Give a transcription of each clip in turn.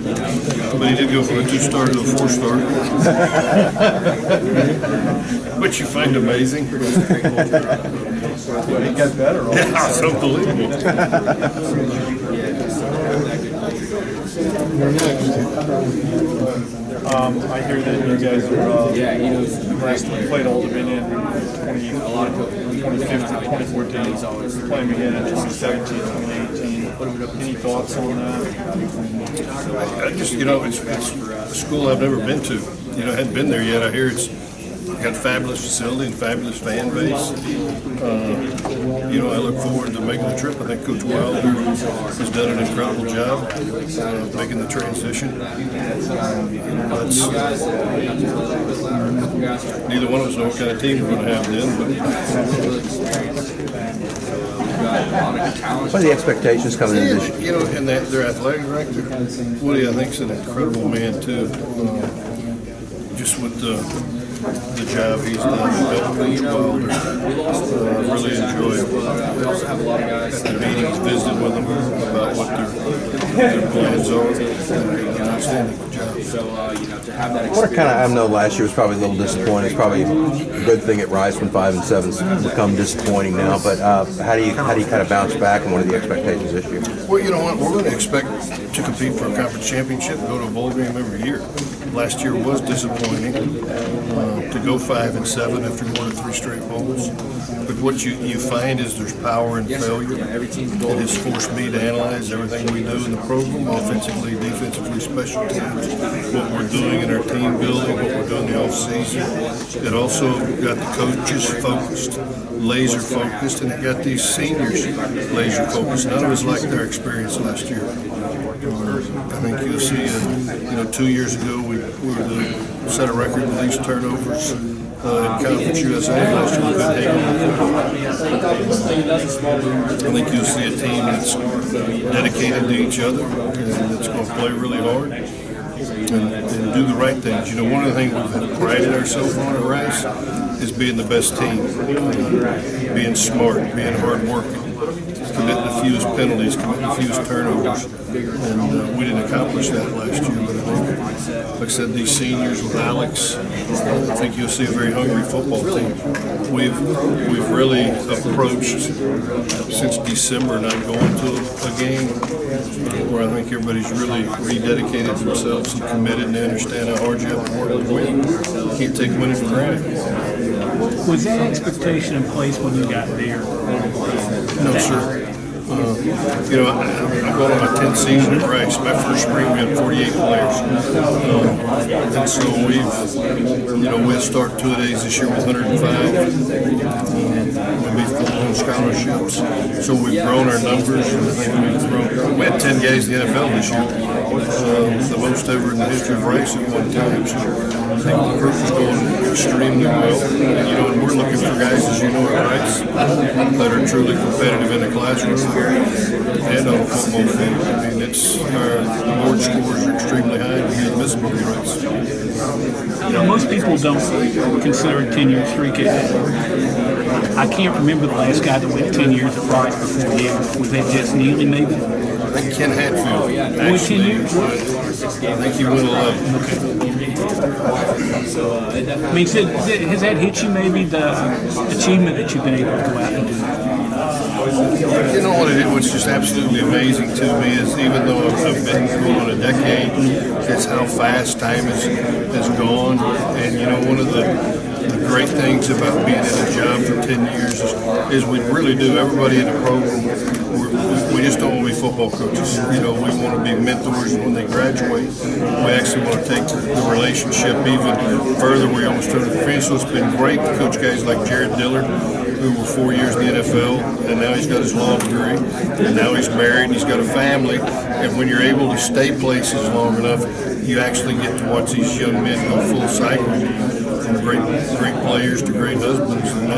But he did go from a 2-star to a 4-star, which you find amazing. He got better. Yeah, it's unbelievable. I hear that you guys are played Old Dominion 2015, 2014, playing again in 2017, 2018. Any thoughts on that? I just, it's a school I've never been to. I hadn't been there yet. I hear it's got a fabulous facility and fabulous fan base. I look forward to making the trip. I think Coach Wilder has done an incredible job making the transition. Neither one of us know what kind of team we're going to have then. What are the expectations coming in this year? And their athletic director, Woody, I think, is an incredible man too. Just with the job he's done, Coach Wilder. Really enjoyed at the meetings, visited with them about what their plans are. Outstanding job. I know last year was probably a little disappointing. It's probably a good thing it rise from 5 and 7's become disappointing now. But how do you kind of bounce back, and what are the expectations this year? Well, you know what? We're going to expect to compete for a conference championship, go to a bowl game every year. Last year was disappointing to go 5 and 7 after going to 3 straight bowls. But what you find is there's power in failure. It has forced me to analyze everything we do in the program, offensively, defensively, special teams, what we're doing in our team building, what we're doing in the off-season. It also got the coaches focused, laser focused, and it got these seniors laser focused. None of us liked their experience last year. I think you'll see, 2 years ago we set a record with least turnovers in ConferenceUSA. Last year we couldn't hang on. I think you'll see a team that's dedicated to each other and that's going to play really hard and do the right things. One of the things we've prided ourselves on at Rice is being the best team, being smart, being hard-working, committing the fewest penalties, committing the fewest turnovers, and we didn't accomplish that last year. But I think, like I said, these seniors with Alex, I think you'll see a very hungry football team. We've really approached since December not going to a game where I think everybody's really rededicated themselves and committed, and they understand how hard you have to work to win. You can't take winning for granted. Was that expectation in place when you got there? No, sir. I'm going on my 10th season at Rice. My first spring we had 48 players. And so we'll start 2 days this year with 105. We'll be full on scholarships. So we've grown our numbers, and I think we had 10 guys in the NFL this year. The most ever in the history of Rice at one time. So I think the group is going extremely well. And we're looking for guys, as you know, at Rice that are truly competitive in the classroom and on the football field. I mean, our board scores are extremely high, and we can't miss them on Rice. Most people don't consider a 10-year streak. I can't remember the last guy that went 10 years at Rice before you. Was that Jess Neely, maybe? I think Ken Hatfield, actually, I think he went 11. Okay. I mean, has that hit you, maybe, the achievement that you've been able to go out and do? What's just absolutely amazing to me is, even though I've been going on a decade, it's how fast time has gone. And one of the great things about being in a job for 10 years is we really do. Everybody in the program, we just don't want to be football coaches. We want to be mentors when they graduate. We actually want to take the relationship even further. We almost turn it to so it's been great to coach guys like Jared Dillard, who were 4 years in the NFL, and now he's got his law degree, and now he's married, and he's got a family. And when you're able to stay places long enough, you actually get to watch these young men go full cycle, from great players to great husbands, and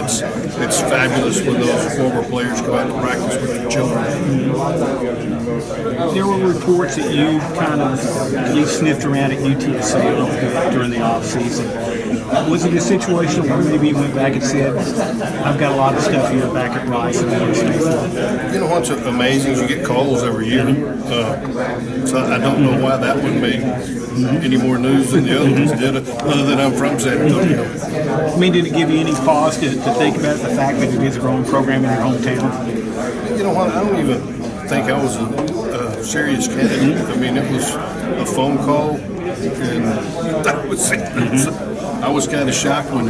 it's fabulous when those former players come out to practice with their children. There were reports that you kind of at least sniffed around at UTSA during the off season. Was it a situation where maybe you went back and said, I've got a lot of stuff here back at Rice and I want to stay for? You know what's amazing is you get calls every year. So I don't know why that one made any more news than the other ones did, other than I'm from San Antonio. I mean, did it give you any pause to think about the fact that it is a growing program in your hometown? You know what? I don't even think I was a serious candidate. I mean, it was a phone call, and that was it. I was kind of shocked when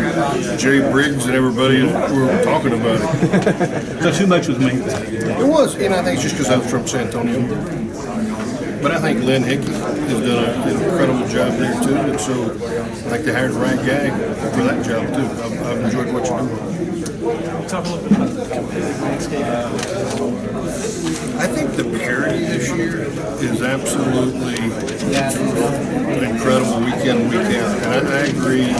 Jerry Briggs and everybody were talking about it. So too much was made. It was, and I think it's just because I was from San Antonio. But I think Lynn Hickey has done an incredible job there too, and so I think they hired the right guy for that job too. I've enjoyed what you're doing. Talk a little bit about the competitive landscape. I think the parity this year is absolutely incredible week in, week out. And I agree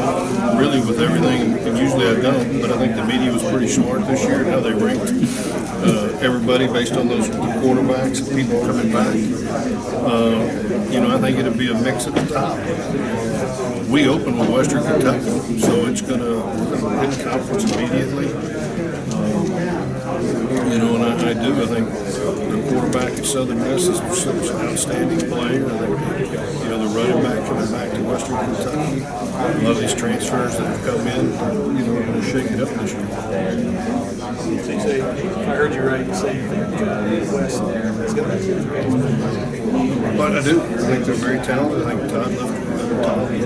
really with everything, and usually I don't, but I think the media was pretty smart this year, how they ranked everybody based on those quarterbacks and people coming back. You know, I think it'll be a mix at the top. We open with Western Kentucky, so it's going to hit conference immediately. You know, and I do. I think the quarterback at Southern Miss is an outstanding player. I think, you know, the running back coming back to Western Kentucky. A lot of these transfers that have come in, you know, are going to shake it up this year. So you say, if I heard you right, you say you think the West is going to be. But I do. I think they're very talented. I think Todd left another talented.